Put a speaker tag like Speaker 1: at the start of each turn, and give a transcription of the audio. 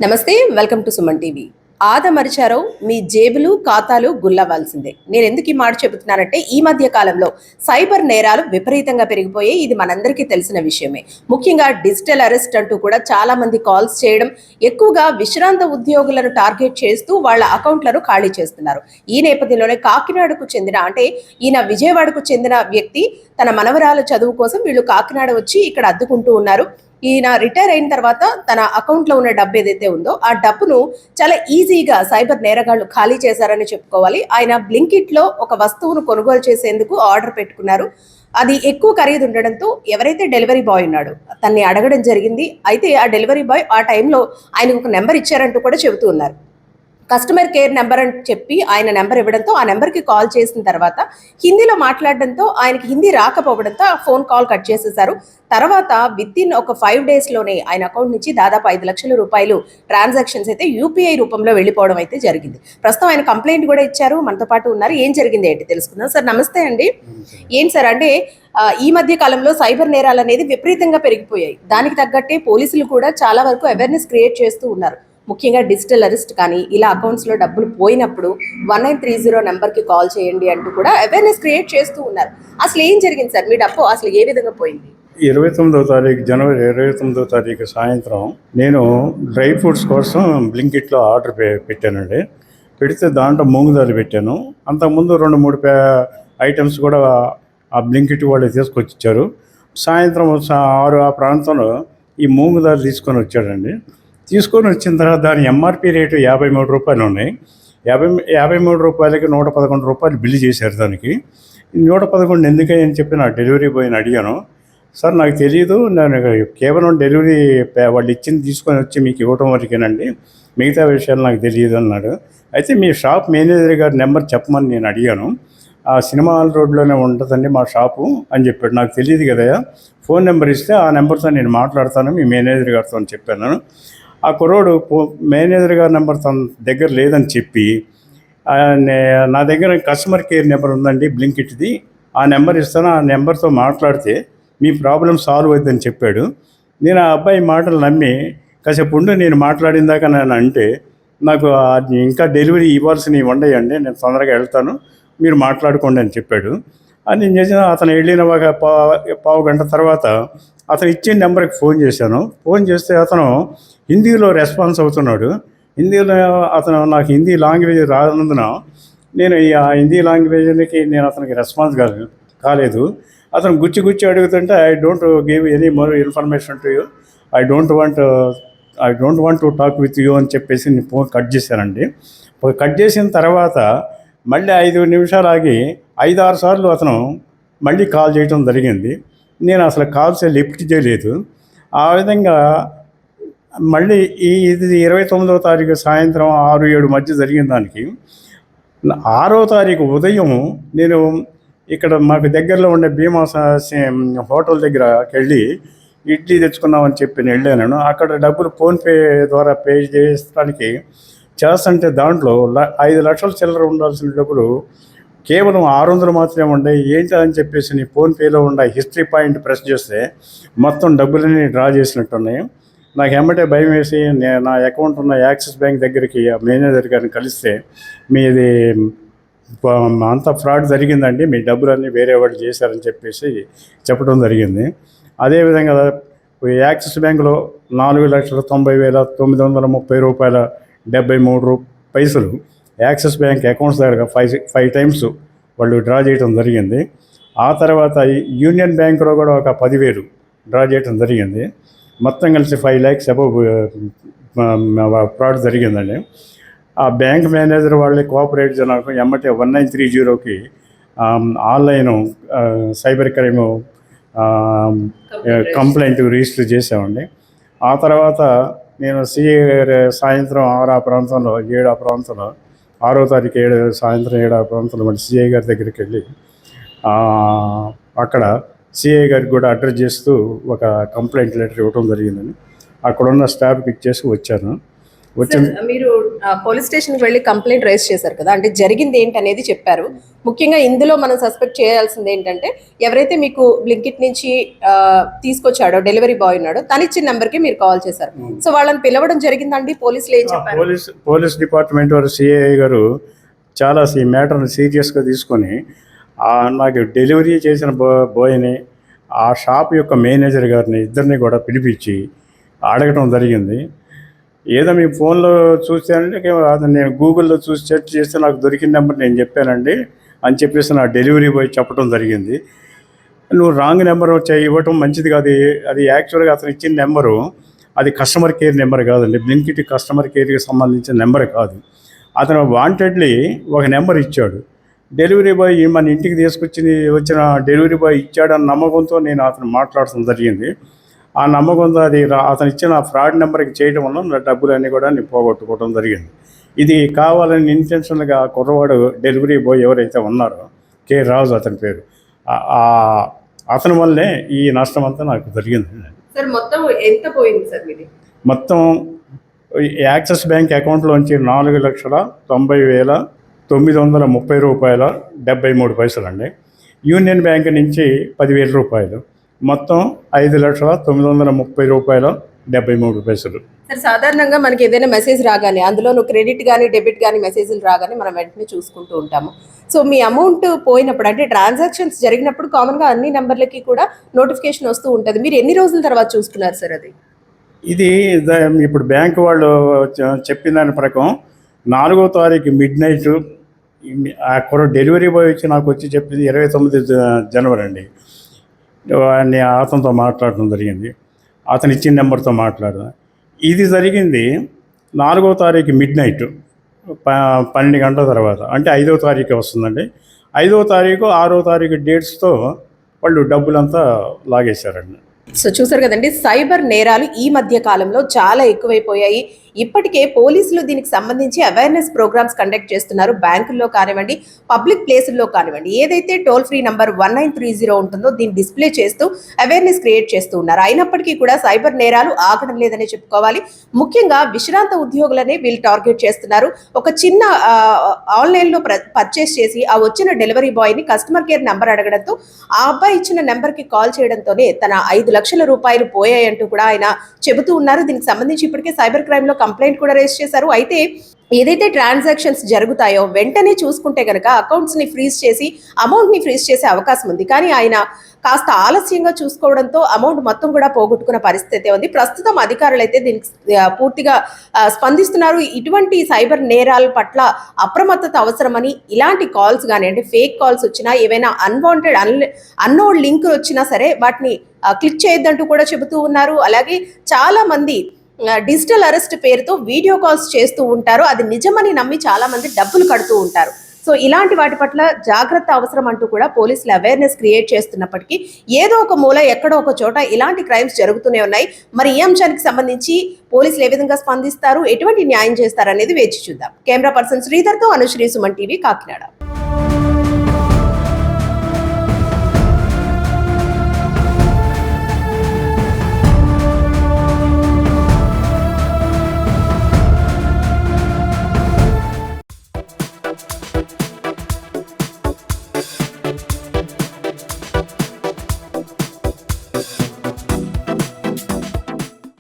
Speaker 1: నమస్తే, welcome to Suman TV. ఆదమరిచారో మీ జేబులు ఖాతాలు గుల్లవ్వాల్సిందే. నేను ఎందుకు ఈ మాట చెబుతున్నానంటే, ఈ మధ్య కాలంలో సైబర్ నేరాలు విపరీతంగా పెరిగిపోయాయి. ఇది మనందరికీ తెలిసిన విషయమే. ముఖ్యంగా డిజిటల్ అరెస్ట్ అంటూ కూడా చాలా మంది కాల్స్ చేయడం, ఎక్కువగా విశ్రాంత ఉద్యోగులను టార్గెట్ చేస్తూ వాళ్ళ అకౌంట్లను ఖాళీ చేస్తున్నారు. ఈ నేపథ్యంలోనే కాకినాడకు చెందిన ఈయన విజయవాడకు చెందిన వ్యక్తి తన మనవరాల చదువు కోసం వీళ్ళు కాకినాడ వచ్చి ఇక్కడ అద్దుకుంటూ ఉన్నారు. ఈయన రిటైర్ అయిన తర్వాత తన అకౌంట్లో ఉన్న డబ్బు ఏదైతే ఉందో ఆ డబ్బును చాలా ఈజీగా సైబర్ నేరగాళ్లు ఖాళీ చేశారని చెప్పుకోవాలి. ఆయన బ్లింకిట్లో ఒక వస్తువును కొనుగోలు చేసేందుకు ఆర్డర్ పెట్టుకున్నారు. అది ఎక్కువ ఖరీదు ఉండడంతో ఎవరైతే డెలివరీ బాయ్ ఉన్నాడో తన్ని అడగడం జరిగింది. అయితే ఆ డెలివరీ బాయ్ ఆ టైంలో ఆయనకు ఒక నెంబర్ ఇచ్చారంటూ కూడా చెబుతూ ఉన్నారు. కస్టమర్ కేర్ నెంబర్ అని చెప్పి ఆయన నెంబర్ ఇవ్వడంతో ఆ నెంబర్కి కాల్ చేసిన తర్వాత హిందీలో మాట్లాడడంతో ఆయనకి హిందీ రాకపోవడంతో ఆ ఫోన్ కాల్ కట్ చేసేశారు. తర్వాత వితిన్ ఒక 5 డేస్లోనే ఆయన అకౌంట్ నుంచి దాదాపు 5 లక్షల రూపాయలు ట్రాన్సాక్షన్స్ అయితే యూపీఐ రూపంలో వెళ్ళిపోవడం అయితే జరిగింది. ప్రస్తుతం ఆయన కంప్లైంట్ కూడా ఇచ్చారు. మనతో పాటు ఉన్నారు. ఏం జరిగింది ఏంటి తెలుసుకుందాం. సార్ నమస్తే అండి. ఏం సార్ అంటే ఈ మధ్య కాలంలో సైబర్ నేరాలు అనేది విపరీతంగా పెరిగిపోయాయి. దానికి తగ్గట్టే పోలీసులు కూడా చాలా వరకు అవేర్నెస్ క్రియేట్ చేస్తూ ఉన్నారు. ముఖ్యంగా డిజిటల్ అరెస్ట్ కానీ ఇలా అకౌంట్స్లో డబ్బులు పోయినప్పుడు 1930 నెంబర్కి కాల్ చేయండి అంటూ కూడా అవేర్నెస్ క్రియేట్ చేస్తూ ఉన్నారు. అసలు ఏం జరిగింది సార్? మీ డబ్బు అసలు ఏ విధంగా పోయింది?
Speaker 2: 29వ తారీఖు జనవరి 29వ తారీఖు సాయంత్రం నేను డ్రై ఫ్రూట్స్ కోసం బ్లింకిట్లో ఆర్డర్ పెట్టానండి. పెడితే దాంట్లో మూంగు దాలి పెట్టాను. అంతకుముందు 2-3 ఐటమ్స్ కూడా ఆ బ్లింకిట్ వాళ్ళు తీసుకొచ్చి ఇచ్చారు. సాయంత్రం 6 ఆ ప్రాంతంలో ఈ మూంగు దాలి తీసుకొని వచ్చాడండి. తీసుకొని వచ్చిన తర్వాత దాని ఎంఆర్పి రేటు 53 రూపాయలు ఉన్నాయి. 53 రూపాయలకి 111 రూపాయలు బిల్లు చేశారు. దానికి 111 ఎందుకని చెప్పి నా డెలివరీ బాయ్ని అడిగాను. సార్ నాకు తెలియదు, నేను కేవలం డెలివరీ వాళ్ళు ఇచ్చింది తీసుకొని వచ్చి మీకు ఇవ్వటం వరకేనండి, మిగతా విషయాలు నాకు తెలియదు అన్నాడు. అయితే మీ షాప్ మేనేజర్ గారి నెంబర్ చెప్పమని నేను అడిగాను. ఆ సినిమా హాల్ రోడ్లోనే ఉంటుందండి మా షాపు అని చెప్పాడు. నాకు తెలియదు కదా, ఫోన్ నెంబర్ ఇస్తే ఆ నెంబర్తో నేను మాట్లాడతాను మీ మేనేజర్ గారితో అని చెప్పాను. ఆ కుర్రోడు మేనేజర్ గారి నెంబర్ తన దగ్గర లేదని చెప్పి నా దగ్గర కస్టమర్ కేర్ నెంబర్ ఉందండి బ్లింకిట్ది, ఆ నెంబర్ ఇస్తాను, ఆ నెంబర్తో మాట్లాడితే మీ ప్రాబ్లం సాల్వ్ అవుతుందని చెప్పాడు. నేను ఆ అబ్బాయి మాటలు నమ్మి కాసేపు ఉండి నేను మాట్లాడిన దాకా నేను అంటే నాకు ఇంకా డెలివరీ ఇవ్వాల్సినవి ఉండయండి, నేను తొందరగా వెళ్తాను, మీరు మాట్లాడుకోండి అని చెప్పాడు. అని నేను చేసిన అతను వెళ్ళిన ఒక పావు గంట తర్వాత అతను ఇచ్చిన నెంబర్కి ఫోన్ చేశాను. ఫోన్ చేస్తే అతను హిందీలో రెస్పాన్స్ అవుతున్నాడు. హిందీలో అతను నాకు హిందీ లాంగ్వేజ్ రానందున నేను ఆ హిందీ లాంగ్వేజ్కి నేను అతనికి రెస్పాన్స్ కాలేదు. అతను గుచ్చి అడుగుతుంటే I don't give any more information to you, I don't want to talk with you అని చెప్పేసి నేను ఫోన్ కట్ చేశానండి. కట్ చేసిన తర్వాత మళ్ళీ 5 నిమిషాలు ఆగి 5-6 సార్లు అతను మళ్ళీ కాల్ చేయడం జరిగింది. నేను అసలు కాల్స్ లిఫ్ట్ చేయలేదు. ఆ విధంగా మళ్ళీ ఇది 29వ తారీఖు సాయంత్రం 6-7 మధ్య జరిగిన దానికి 6వ తారీఖు ఉదయం నేను ఇక్కడ మాకు దగ్గరలో ఉండే భీమా హోటల్ దగ్గరకి వెళ్ళి ఇడ్లీ తెచ్చుకున్నామని చెప్పి నేను వెళ్ళాను. అక్కడ డబ్బులు ఫోన్పే ద్వారా పే చేయడానికి చేస్తుంటే దాంట్లో 5 లక్షల చిల్లర ఉండాల్సిన డబ్బులు కేవలం 600 మాత్రమే ఉన్నాయి. ఏంటి అని చెప్పేసి నీ ఫోన్పేలో ఉన్న హిస్టరీ పాయింట్ ప్రెస్ చేస్తే మొత్తం డబ్బులన్నీ డ్రా చేసినట్టున్నాయి. నాకు ఎమ్మటే భయం వేసి నా అకౌంట్ ఉన్న యాక్సిస్ బ్యాంక్ దగ్గరికి మేనేజర్ గారిని కలిస్తే మీది అంత ఫ్రాడ్ జరిగిందండి, మీ డబ్బులన్నీ వేరే వాళ్ళు చేశారని చెప్పేసి చెప్పడం జరిగింది. అదేవిధంగా యాక్సిస్ బ్యాంకులో 4,90,930 రూపాయల 73 పైసలు యాక్సిస్ బ్యాంక్ అకౌంట్స్ దగ్గర 5 టైమ్స్ వాళ్ళు డ్రా చేయడం జరిగింది. ఆ తర్వాత యూనియన్ బ్యాంకులో కూడా ఒక 10,000 డ్రా చేయడం జరిగింది. మొత్తం కలిసి 5 lakhs అబౌవ్ ఫ్రాడ్ జరిగిందండి. ఆ బ్యాంక్ మేనేజర్ వాళ్ళని కోఆపరేట్ చేయడానికి ఎమ్మటే 1930కి online cyber crime complaint register చేసామండి. ఆ తర్వాత నేను సిఐ సాయంత్రం 6 ఆ ప్రాంతంలో 7 ఆ ప్రాంతంలో 6వ తారీఖు సాయంత్రం 7 ఆ ప్రాంతంలో మళ్ళీ సిఐ గారి దగ్గరికి వెళ్ళి అక్కడ సిఐ గారికి కూడా అడ్రస్ చేస్తూ ఒక కంప్లైంట్ లెటర్ ఇవ్వడం జరిగిందని అక్కడున్న స్టాఫ్కి ఇచ్చేసి వచ్చాను. వచ్చింది.
Speaker 1: సార్, మీరు పోలీస్ స్టేషన్కి వెళ్ళి కంప్లైంట్ రైజ్ చేశారు కదా, అంటే జరిగింది ఏంటి అనేది చెప్పారు. ముఖ్యంగా ఇందులో మనం సస్పెక్ట్ చేయాల్సింది ఏంటంటే, ఎవరైతే మీకు బ్లింకిట్ నుంచి తీసుకొచ్చాడో డెలివరీ బాయ్ ఉన్నాడో తను ఇచ్చిన నెంబర్కి మీరు కాల్ చేశారు. సో వాళ్ళని పిలవడం జరిగిందండి. పోలీసులు ఏం చెప్పారు?
Speaker 2: పోలీస్ డిపార్ట్మెంట్ వారు సిఐ గారు చాలా ఈ మ్యాటర్ని సీరియస్గా తీసుకొని నాకు డెలివరీ చేసిన బాయ్ని ఆ షాప్ యొక్క మేనేజర్ గారిని ఇద్దరిని కూడా పిలిపించి అడగటం జరిగింది. ఏదో మీ ఫోన్లో చూసానంటే అది నేను గూగుల్లో చూసి సెర్చ్ చేస్తే నాకు దొరికిన నెంబర్ నేను చెప్పానండి అని చెప్పేసి నా డెలివరీ బాయ్ చెప్పడం జరిగింది. నువ్వు రాంగ్ నెంబర్ ఇవ్వటం మంచిది కాదు. అది యాక్చువల్గా అతను ఇచ్చిన నెంబరు అది కస్టమర్ కేర్ నెంబర్ కాదండి, బ్లింకిట్ కస్టమర్ కేర్కి సంబంధించిన నెంబర్ కాదు. అతను వాంటెడ్లీ ఒక నెంబర్ ఇచ్చాడు. డెలివరీ బాయ్ మన ఇంటికి వచ్చిన డెలివరీ బాయ్ ఇచ్చాడన్న నమ్మకంతో నేను అతను మాట్లాడటం జరిగింది. ఆ నమ్మకంతో అతను ఇచ్చిన ఫ్రాడ్ నెంబర్కి చేయడం వల్ల నా డబ్బులన్నీ కూడా నేను పోగొట్టుకోవడం జరిగింది. ఇది కావాలని ఇంటెన్షన్గా కుర్రవాడు డెలివరీ బాయ్ ఎవరైతే ఉన్నారో కే రాజు అతని పేరు, అతని వల్లే ఈ నష్టం అంతా నాకు జరిగింది.
Speaker 1: సార్, మొత్తం ఎంత పోయింది సార్ మీది?
Speaker 2: మొత్తం యాక్సిస్ బ్యాంక్ అకౌంట్లోంచి 4,90,930 రూపాయల 73 అండి. యూనియన్ బ్యాంక్ నుంచి 10,000 రూపాయలు, మొత్తం 5,930 రూపాయల 73.
Speaker 1: సార్, సాధారణంగా మనకి ఏదైనా మెసేజ్ రాగానే అందులో క్రెడిట్ కానీ డెబిట్ కానీ మెసేజ్లు రాగానే మనం వెంటనే చూసుకుంటూ ఉంటాము. సో మీ అమౌంట్ పోయినప్పుడు, అంటే ట్రాన్సాక్షన్స్ జరిగినప్పుడు కామన్గా అన్ని నెంబర్లకి కూడా నోటిఫికేషన్ వస్తూ ఉంటుంది. మీరు ఎన్ని రోజుల తర్వాత చూసుకున్నారు సార్ అది?
Speaker 2: ఇది ఇప్పుడు బ్యాంక్ వాళ్ళు చెప్పిన దాని ప్రకారం 4వ తారీఖు మిడ్నైట్ అక్కడ డెలివరీ బాయ్ వచ్చి చెప్పింది 29 జనవరి అండి. నేను అతనితో మాట్లాడటం జరిగింది, అతను ఇచ్చిన నెంబర్తో మాట్లాడదాం. ఇది జరిగింది 4వ తారీఖు మిడ్నైట్ 12 గంటల తర్వాత, అంటే 5వ తారీఖు వస్తుందండి. 5వ తారీఖు 6వ తారీఖు డేట్స్తో వాళ్ళు డబ్బులంతా లాగేశారండి.
Speaker 1: సో చూసారు కదండి, సైబర్ నేరాలు ఈ మధ్య కాలంలో చాలా ఎక్కువైపోయాయి. ఇప్పటికే పోలీసులు దీనికి సంబంధించి అవేర్నెస్ ప్రోగ్రామ్స్ కండక్ట్ చేస్తున్నారు. బ్యాంకుల్లో కానివ్వండి, పబ్లిక్ ప్లేసుల్లో కానివ్వండి, ఏదైతే టోల్ ఫ్రీ నంబర్ 1930 ఉంటుందో దీన్ని డిస్ప్లే చేస్తూ అవేర్నెస్ క్రియేట్ చేస్తూ ఉన్నారు. అయినప్పటికీ కూడా సైబర్ నేరాలు ఆగడం లేదనే చెప్పుకోవాలి. ముఖ్యంగా విశ్రాంత ఉద్యోగులనే వీళ్ళు టార్గెట్ చేస్తున్నారు. ఒక చిన్న ఆన్లైన్లో పర్చేస్ చేసి ఆ వచ్చిన డెలివరీ బాయ్ని కస్టమర్ కేర్ నెంబర్ అడగడంతో ఆ అబ్బాయి ఇచ్చిన నెంబర్కి కాల్ చేయడంతోనే తన 5 లక్షల రూపాయలు పోయాయంటూ కూడా ఆయన చెబుతూ ఉన్నారు. దీనికి సంబంధించి ఇప్పటికే సైబర్ క్రైమ్లో కంప్లైంట్ కూడా రేజ్ చేశారు. అయితే ఏదైతే ట్రాన్సాక్షన్స్ జరుగుతాయో వెంటనే చూసుకుంటే కనుక అకౌంట్స్ని ఫ్రీజ్ చేసి అమౌంట్ని ఫ్రీజ్ చేసే అవకాశం ఉంది. కానీ ఆయన కాస్త ఆలస్యంగా చూసుకోవడంతో అమౌంట్ మొత్తం కూడా పోగొట్టుకున్న పరిస్థితి ఉంది. ప్రస్తుతం అధికారులు అయితే దీనికి పూర్తిగా స్పందిస్తున్నారు. ఇటువంటి సైబర్ నేరాల పట్ల అప్రమత్తత అవసరమని, ఇలాంటి కాల్స్ కానీ అంటే ఫేక్ కాల్స్ వచ్చినా, ఏవైనా అన్వాంటెడ్ అన్నోన్ లింక్ వచ్చినా సరే వాటిని క్లిక్ చేయొద్దంటూ కూడా చెబుతూ ఉన్నారు. అలాగే చాలా మంది డిజిటల్ అరెస్ట్ పేరుతో వీడియో కాల్స్ చేస్తూ ఉంటారు. అది నిజమని నమ్మి చాలా మంది డబ్బులు కడుతూ ఉంటారు. సో ఇలాంటి వాటి పట్ల జాగ్రత్త అవసరం అంటూ కూడా పోలీసులు అవేర్నెస్ క్రియేట్ చేస్తున్నప్పటికీ ఏదో ఒక మూల ఎక్కడో ఒక చోట ఇలాంటి క్రైమ్స్ జరుగుతూనే ఉన్నాయి. మరి ఈ అంశానికి సంబంధించి పోలీసులు ఏ విధంగా స్పందిస్తారు, ఎటువంటి న్యాయం చేస్తారు అనేది వేచి చూద్దాం. కెమెరా పర్సన్ శ్రీధర్తో అనుశ్రీ, సుమన్ టీవీ, కాకినాడ.